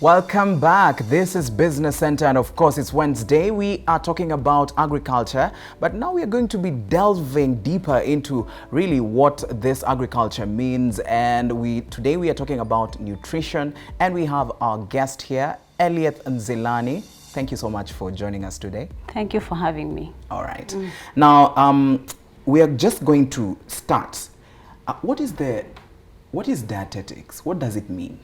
Welcome back. This is Business Center, and of course it's Wednesday. We are talking about agriculture, but now we are going to be delving deeper into really what this agriculture means. And today we are talking about nutrition, and we have our guest here, Elliot Nzilani. Thank you so much for joining us today. Thank you for having me. All right. Now we are just going to start. What is dietetics? What does it mean?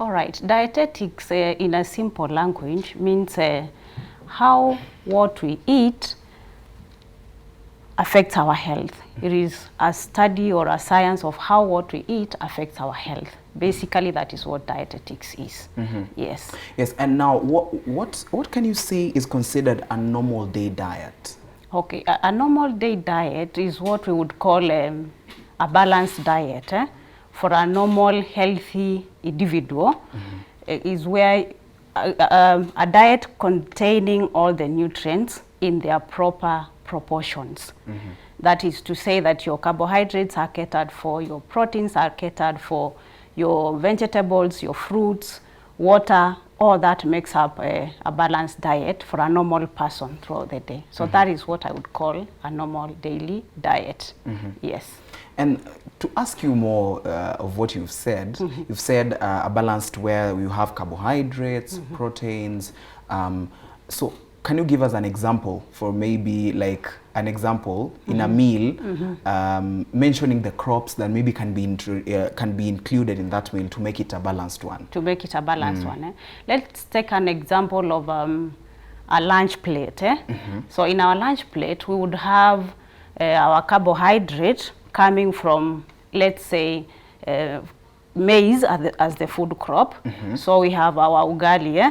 All right, dietetics in a simple language means how what we eat affects our health. It is a study or a science of how what we eat affects our health. Basically, that is what dietetics is. Yes. Yes, and now what can you say is considered a normal day diet? Okay, a normal day diet is what we would call a balanced diet. For a normal, healthy individual, is where a diet containing all the nutrients in their proper proportions. That is to say that your carbohydrates are catered for, your proteins are catered for, your vegetables, your fruits, water, all that makes up a balanced diet for a normal person throughout the day. So that is what I would call a normal daily diet. Yes. And to ask you more of what you've said, you've said a balanced where you have carbohydrates, proteins. So can you give us an example for maybe like an example in a meal, mentioning the crops that maybe can be included in that meal to make it a balanced one? To make it a balanced one. Let's take an example of a lunch plate. So in our lunch plate, we would have our carbohydrate coming from, let's say, maize as the food crop. So we have our ugali.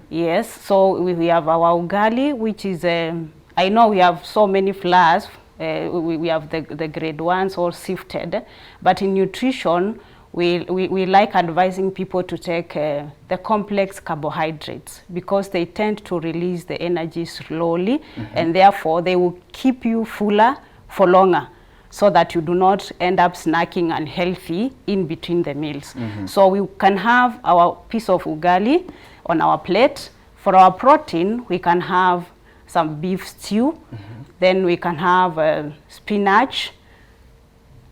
Yes, so we have our ugali, which is, I know we have so many flours. We have the grade ones or sifted, but in nutrition, we like advising people to take the complex carbohydrates because they tend to release the energy slowly, and therefore they will keep you fuller for longer, so that you do not end up snacking unhealthy in between the meals. So we can have our piece of ugali on our plate. For our protein, we can have some beef stew. Then we can have spinach,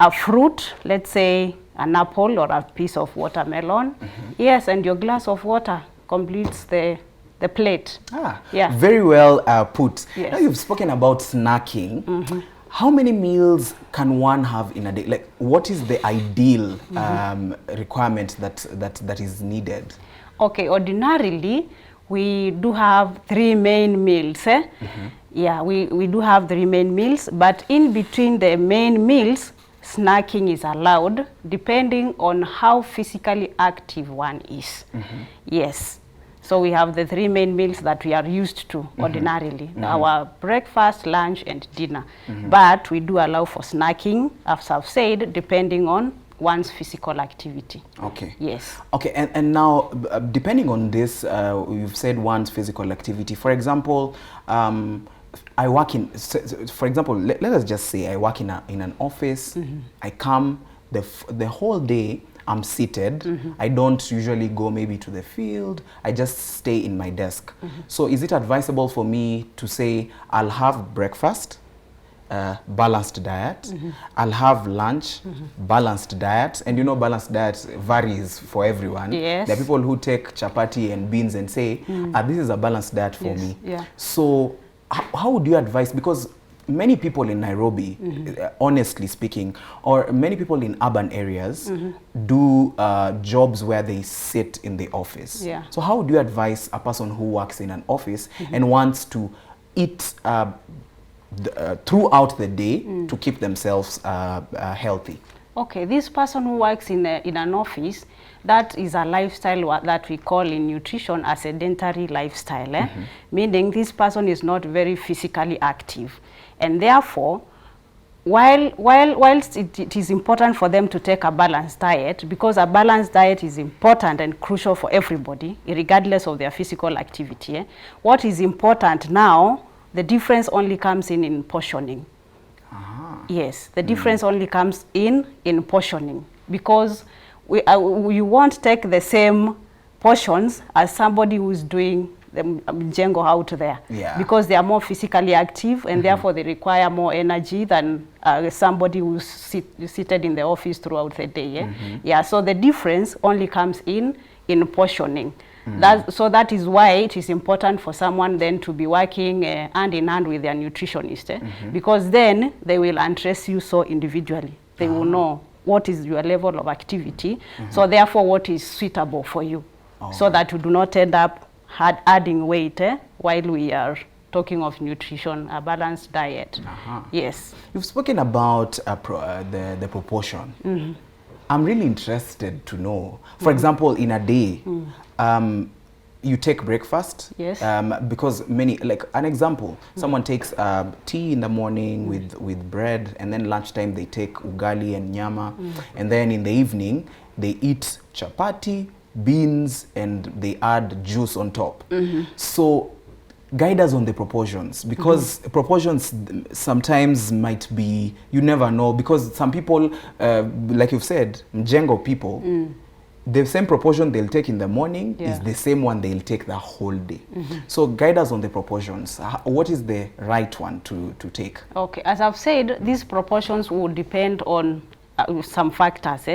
a fruit, let's say an apple or a piece of watermelon. Yes, and your glass of water completes the plate. Yeah. Very well put. Yes. Now you've spoken about snacking. How many meals can one have in a day? Like, what is the ideal requirement that is needed? Okay, ordinarily, we do have 3 main meals. Yeah, we do have 3 main meals, but in between the main meals, snacking is allowed, depending on how physically active one is. Yes. So we have the 3 main meals that we are used to ordinarily, our breakfast, lunch, and dinner. But we do allow for snacking, as I've said, depending on one's physical activity. Okay. Yes. Okay, and now, depending on this, you've said one's physical activity. For example, I work in, for example, let us just say I work in an office. I come, the whole day, I'm seated. I don't usually go maybe to the field. I just stay in my desk. So is it advisable for me to say I'll have breakfast, balanced diet, I'll have lunch, balanced diet, and you know balanced diet varies for everyone. Yes. There are people who take chapati and beans and say, this is a balanced diet for me. Yeah. So how would you advise, because many people in Nairobi, honestly speaking, or many people in urban areas do jobs where they sit in the office. Yeah. So how would you advise a person who works in an office and wants to eat throughout the day to keep themselves healthy? Okay, this person who works in an office, that is a lifestyle that we call in nutrition a sedentary lifestyle, meaning this person is not very physically active. And therefore, whilst it is important for them to take a balanced diet, because a balanced diet is important and crucial for everybody, regardless of their physical activity, what is important now, the difference only comes in portioning. Yes, the difference only comes in portioning, because you won't take the same portions as somebody who's doing the mjengo out there, because they are more physically active and therefore they require more energy than somebody who's seated in the office throughout the day. So the difference only comes in portioning. So that is why it is important for someone then to be working hand in hand with their nutritionist, because then they will address you so individually. They will know what is your level of activity, so therefore what is suitable for you, so that you do not end up adding weight while we are talking of nutrition, a balanced diet. Yes. You've spoken about the proportion. I'm really interested to know, for example, in a day, you take breakfast. Yes. Because many, like an example, someone takes tea in the morning with bread, and then lunchtime they take ugali and nyama, and then in the evening they eat chapati, beans, and they add juice on top. So guide us on the proportions, because proportions sometimes might be, you never know, because some people, like you've said, mjengo people, the same proportion they'll take in the morning is the same one they'll take the whole day. So guide us on the proportions. What is the right one to take? Okay, as I've said, these proportions will depend on some factors.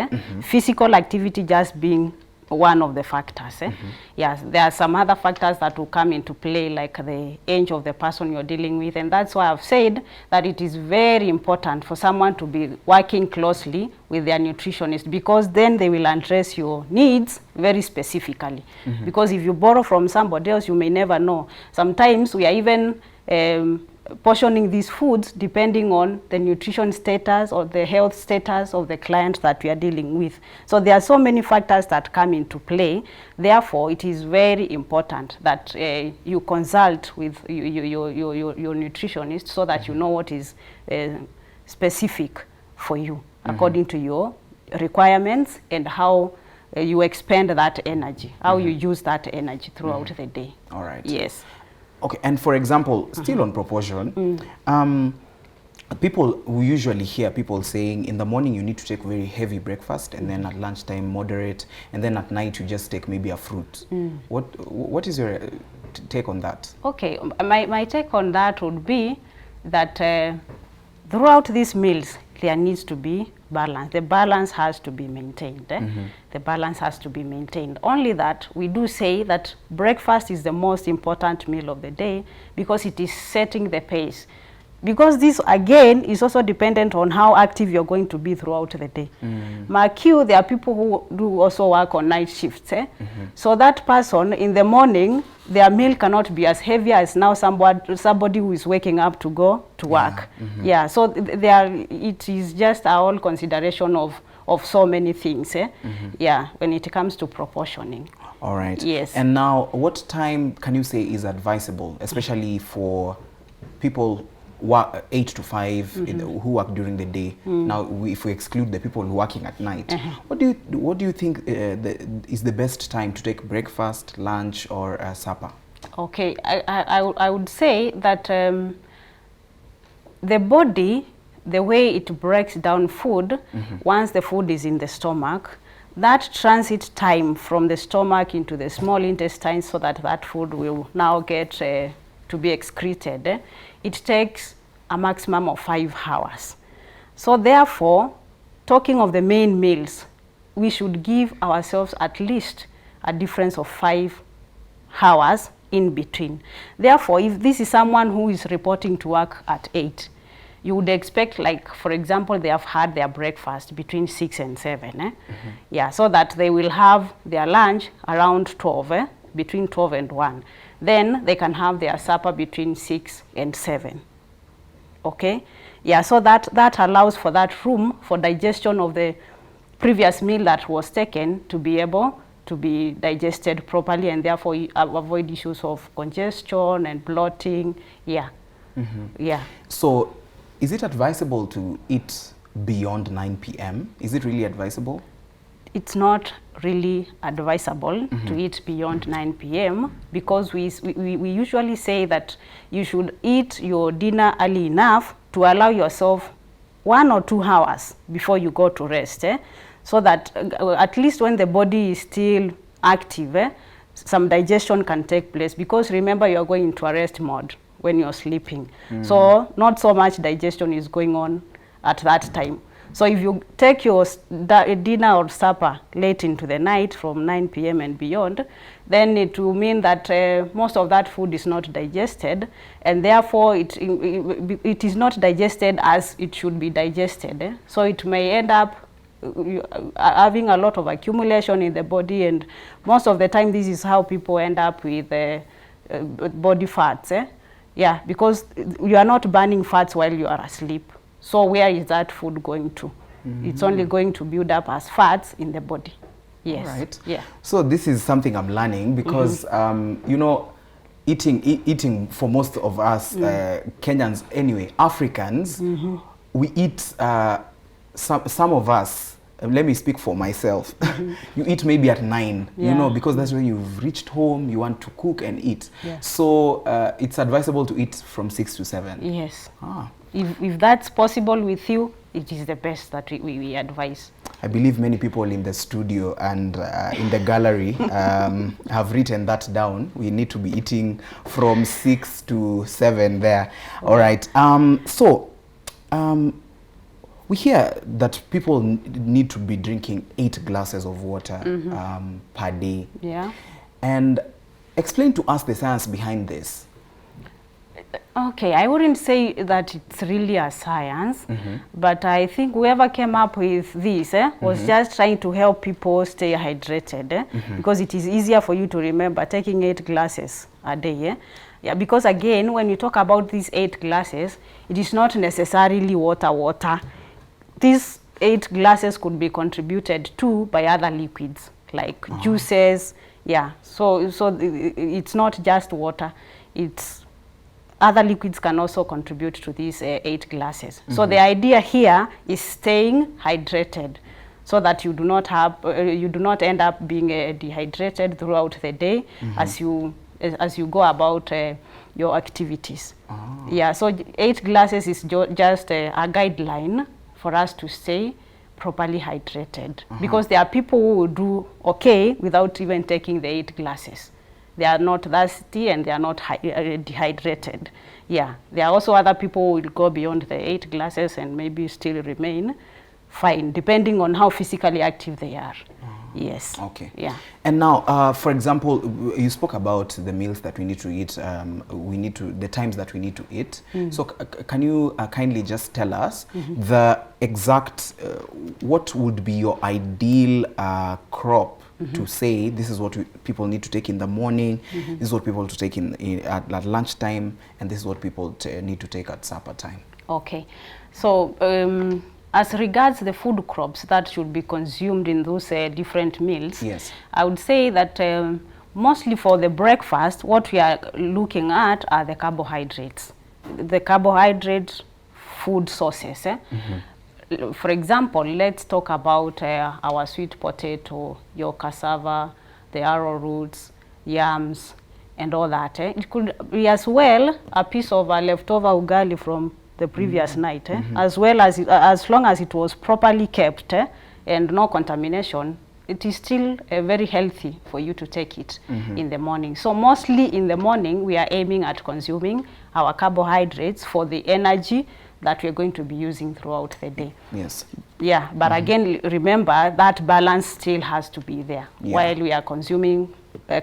Physical activity just being one of the factors. Yes, there are some other factors that will come into play, like the age of the person you're dealing with, and that's why I've said that it is very important for someone to be working closely with their nutritionist, because then they will address your needs very specifically. Because if you borrow from somebody else, you may never know. Sometimes we are even portioning these foods depending on the nutrition status or the health status of the client that we are dealing with. So there are so many factors that come into play. Therefore, it is very important that you consult with your nutritionist, so that you know what is specific for you according to your requirements, and how you expend that energy, how you use that energy throughout the day. All right. Yes. Okay, and for example, still on proportion, we usually hear people saying in the morning you need to take very heavy breakfast, and then at lunchtime moderate, and then at night you just take maybe a fruit. What is your take on that? Okay, my take on that would be that throughout these meals there needs to be balance. The balance has to be maintained. The balance has to be maintained. Only that we do say that breakfast is the most important meal of the day, because it is setting the pace. Because this again is also dependent on how active you're going to be throughout the day. Mark you, there are people who do also work on night shifts. So that person in the morning, their meal cannot be as heavy as now somebody who is waking up to go to work. So it is just a whole consideration of so many things. When it comes to proportioning. All right. Yes. And now, what time can you say is advisable, especially for people 8 to 5 who work during the day? Now, if we exclude the people working at night, what do you think is the best time to take breakfast, lunch, or supper? Okay, I would say that the body, the way it breaks down food, once the food is in the stomach, that transit time from the stomach into the small intestine, so that that food will now get to be excreted, it takes a maximum of 5 hours. So therefore, talking of the main meals, we should give ourselves at least a difference of 5 hours in between. Therefore, if this is someone who is reporting to work at 8, you would expect, like, for example, they have had their breakfast between 6 and 7. So that they will have their lunch around 12, between 12 and 1. Then they can have their supper between 6 and 7. Okay? So that allows for that room for digestion of the previous meal that was taken to be able to be digested properly, and therefore avoid issues of congestion and bloating. So is it advisable to eat beyond 9 p.m.? Is it really advisable? It's not really advisable to eat beyond 9 p.m. because we usually say that you should eat your dinner early enough to allow yourself 1 or 2 hours before you go to rest, so that at least when the body is still active, some digestion can take place, because remember, you are going into a rest mode when you're sleeping. So not so much digestion is going on at that time. So if you take your dinner or supper late into the night from 9 p.m. and beyond, then it will mean that most of that food is not digested, and therefore it is not digested as it should be digested. So it may end up having a lot of accumulation in the body, and most of the time this is how people end up with body fats. Yeah, because you are not burning fats while you are asleep. So where is that food going to? It's only going to build up as fats in the body. Yes. All right. Yeah. So this is something I'm learning, because you know, eating for most of us Kenyans, anyway, Africans, we eat some of us. Let me speak for myself. You eat maybe at 9, you know, because that's when you've reached home, you want to cook and eat. Yeah. So it's advisable to eat from 6 to 7. Yes. Ah. If that's possible with you, it is the best that we advise. I believe many people in the studio and in the gallery have written that down. We need to be eating from 6 to 7 there. All right. We hear that people need to be drinking 8 glasses of water per day. Yeah. And explain to us the science behind this. Okay, I wouldn't say that it's really a science, but I think whoever came up with this was just trying to help people stay hydrated, because it is easier for you to remember taking 8 glasses a day. Yeah, because again, when you talk about these 8 glasses, it is not necessarily water. These 8 glasses could be contributed to by other liquids like juices. Yeah, so it's not just water, it's other liquids can also contribute to these 8 glasses. So the idea here is staying hydrated, so that you do not have you do not end up being dehydrated throughout the day as you go about your activities. Yeah, so 8 glasses is just a guideline for us to stay properly hydrated, because there are people who will do okay without even taking the 8 glasses. They are not thirsty and they are not dehydrated. Yeah, there are also other people who will go beyond the 8 glasses and maybe still remain fine, depending on how physically active they are. Yes. Okay. Yeah. And now, for example, you spoke about the meals that we need to eat. The times that we need to eat. So can you kindly just tell us the exact, what would be your ideal crop to say this is what people need to take in the morning, this is what people to take at lunchtime, and this is what people need to take at supper time? Okay. So as regards the food crops that should be consumed in those different meals, yes, I would say that mostly for the breakfast, what we are looking at are the carbohydrates, the carbohydrate food sources. For example, let's talk about our sweet potato, your cassava, the arrowroots, yams, and all that. It could be as well a piece of a leftover ugali from the previous night, as well as long as it was properly kept and no contamination, it is still very healthy for you to take it in the morning. So mostly in the morning, we are aiming at consuming our carbohydrates for the energy that we're going to be using throughout the day. Yes. Yeah, but again, remember that balance still has to be there. Yeah. While we are consuming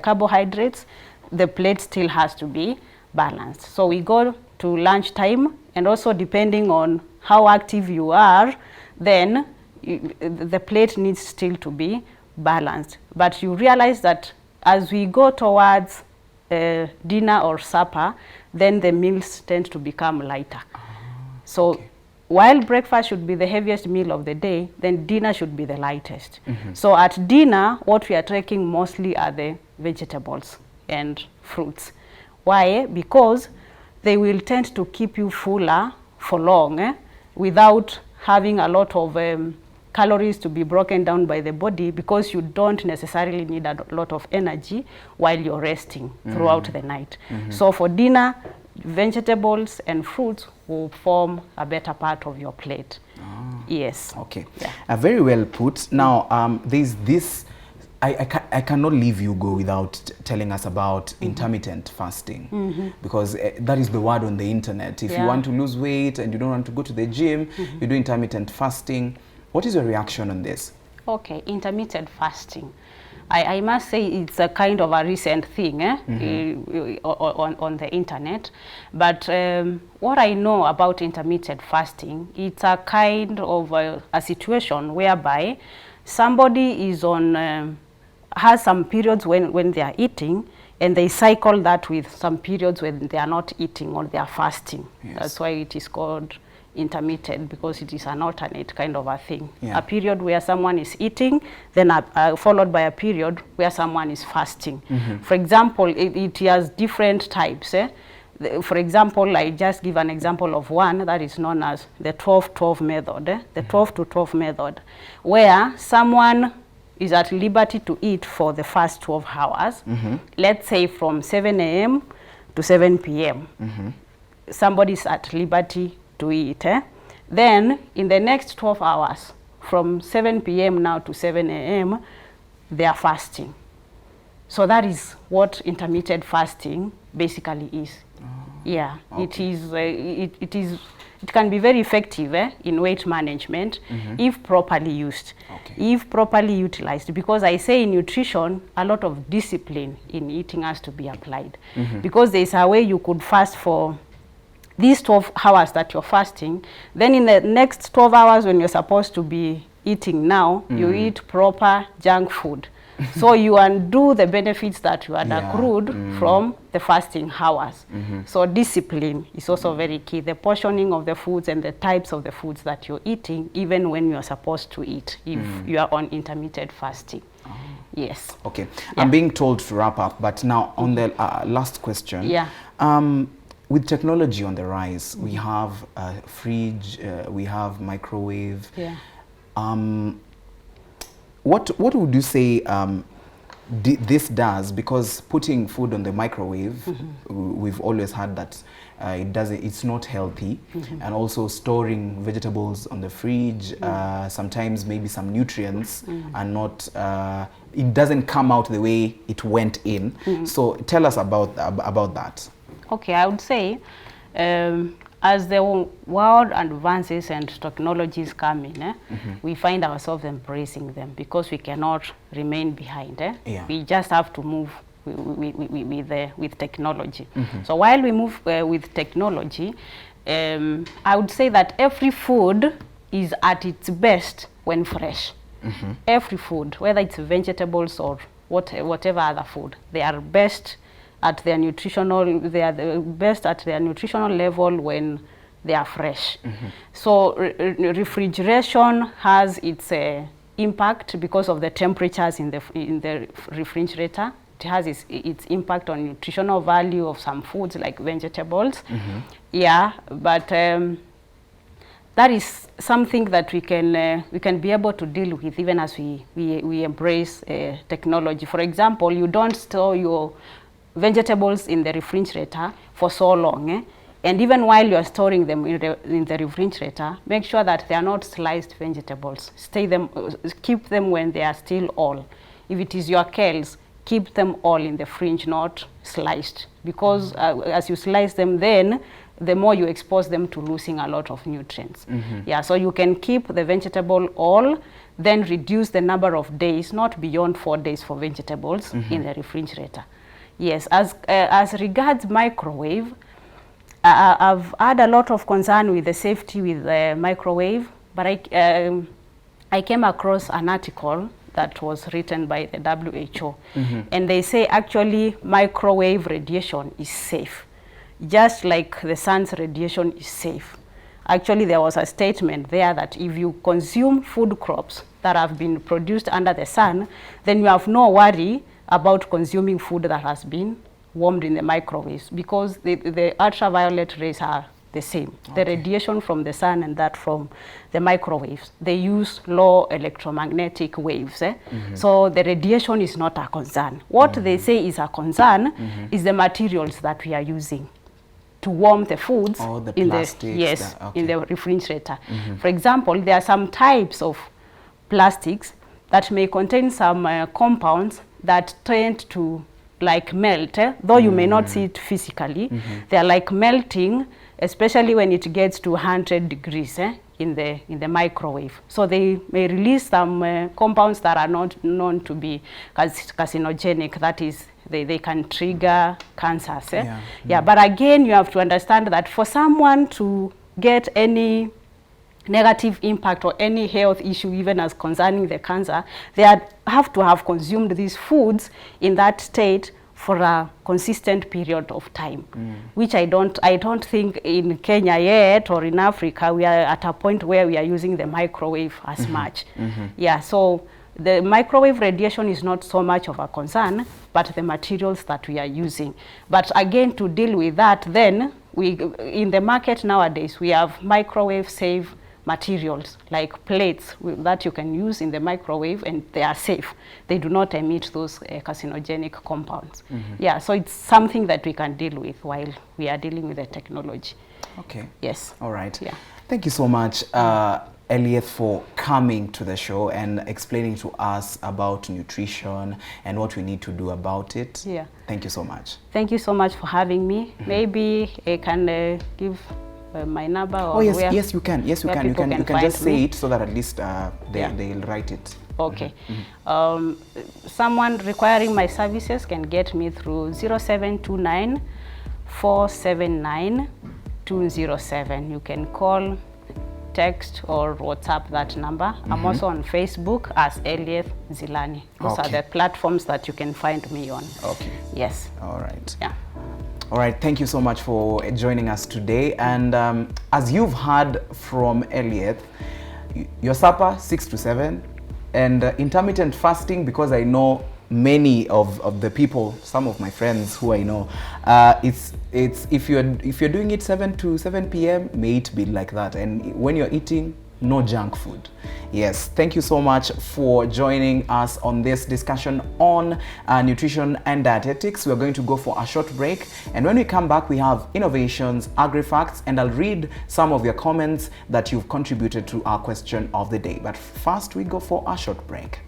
carbohydrates, the plate still has to be balanced. So we go to lunchtime, and also depending on how active you are, then the plate needs still to be balanced. But you realize that as we go towards dinner or supper, then the meals tend to become lighter. So while breakfast should be the heaviest meal of the day, then dinner should be the lightest. So at dinner, what we are taking mostly are the vegetables and fruits. Why? Because they will tend to keep you fuller for long without having a lot of calories to be broken down by the body, because you don't necessarily need a lot of energy while you're resting throughout the night. So for dinner, vegetables and fruits will form a better part of your plate. Yes. Okay. Yeah. Very well put. Now, there's this I cannot leave you go without telling us about intermittent fasting, because that is the word on the internet. If you want to lose weight and you don't want to go to the gym, you do intermittent fasting. What is your reaction on this? Okay, intermittent fasting. I must say it's a kind of a recent thing on the internet. But what I know about intermittent fasting, it's a kind of a situation whereby somebody is on, has some periods when they are eating, and they cycle that with some periods when they are not eating or they are fasting. Yes. That's why it is called intermittent, because it is an alternate kind of a thing. Yeah. A period where someone is eating, then followed by a period where someone is fasting. For example, it has different types. For example, I just give an example of one that is known as the 12-12 method, the 12-12 method, where someone is at liberty to eat for the first 12 hours, let's say from 7 a.m. to 7 p.m. Somebody is at liberty to eat. Then in the next 12 hours, from 7 p.m. now to 7 a.m., they are fasting. So that is what intermittent fasting basically is. Yeah, okay. It can be very effective in weight management if properly used, if properly utilized. Because I say in nutrition, a lot of discipline in eating has to be applied. Because there is a way you could fast for these 12 hours that you're fasting, then in the next 12 hours when you're supposed to be eating now, you eat proper junk food. So you undo the benefits that you had accrued from the fasting hours. So discipline is also very key. The portioning of the foods and the types of the foods that you're eating, even when you're supposed to eat, if you are on intermittent fasting. Yes. Okay. Yeah. I'm being told to wrap up, but now on the last question. Yeah. With technology on the rise, we have a fridge, we have microwave. Yeah. What would you say this does? Because putting food on the microwave, we've always had that it's not healthy, and also storing vegetables on the fridge, sometimes maybe some nutrients are not, it doesn't come out the way it went in. So tell us about that. Okay, I would say as the world advances and technologies come in, we find ourselves embracing them, because we cannot remain behind. We just have to move with technology. So while we move with technology, I would say that every food is at its best when fresh. Every food, whether it's vegetables or whatever other food, they are best at their nutritional, they are the best at their nutritional level when they are fresh. So refrigeration has its impact because of the temperatures in the refrigerator. It has its impact on nutritional value of some foods like vegetables. Yeah, but that is something that we can be able to deal with even as we embrace technology. For example, you don't store your vegetables in the refrigerator for so long, and even while you are storing them in the refrigerator, make sure that they are not sliced vegetables. Keep them when they are still all. If it is your kales, keep them all in the fridge, not sliced, because as you slice them, then the more you expose them to losing a lot of nutrients. Yeah, so you can keep the vegetable all, then reduce the number of days, not beyond 4 days for vegetables in the refrigerator. Yes, as regards microwave, I've had a lot of concern with the safety with the microwave, but I came across an article that was written by the WHO, and they say actually microwave radiation is safe, just like the sun's radiation is safe. Actually, there was a statement there that if you consume food crops that have been produced under the sun, then you have no worry about consuming food that has been warmed in the microwaves, because the ultraviolet rays are the same. The radiation from the sun and that from the microwaves, they use low electromagnetic waves. So the radiation is not a concern. What they say is a concern is the materials that we are using to warm the foods in the refrigerator. For example, there are some types of plastics that may contain some compounds that tend to like melt, though you may not see it physically. They are like melting, especially when it gets to 100 degrees in the microwave. So they may release some compounds that are not known to be carcinogenic. That is, they can trigger cancers. Yeah, but again, you have to understand that for someone to get any negative impact or any health issue, even as concerning the cancer, they have to have consumed these foods in that state for a consistent period of time, which I don't think in Kenya yet, or in Africa we are at a point where we are using the microwave as much. Yeah, so the microwave radiation is not so much of a concern, but the materials that we are using. But again, to deal with that, then in the market nowadays we have microwave safe materials like plates that you can use in the microwave, and they are safe. They do not emit those carcinogenic compounds. Yeah, so it's something that we can deal with while we are dealing with the technology. Okay. Yes. All right. Yeah. Thank you so much, Elliot, for coming to the show and explaining to us about nutrition and what we need to do about it. Yeah. Thank you so much. Thing you so much for having me. Maybe I can give my number, or yes, you can. Yes, you can. You can just say it so that at least they'll write it. Okay. Someone requiring my services can get me through 0729 479 207. You can call, text, or WhatsApp that number. I'm also on Facebook as Elliot Zilani. Those are the platforms that you can find me on. Okay. Yes. All right. Yeah. All right, thank you so much for joining us today. And as you've heard from Elliot, your supper 6 to 7, and intermittent fasting, because I know many of the people, some of my friends who I know, it's if you're doing it 7 to 7 p.m., may it be like that. And when you're eating, no junk food. Yes, thank you so much for joining us on this discussion on nutrition and dietetics. We're going to go for a short break, and when we come back, we have innovations, agri-facts, and I'll read some of your comments that you've contributed to our question of the day. But first, we go for a short break.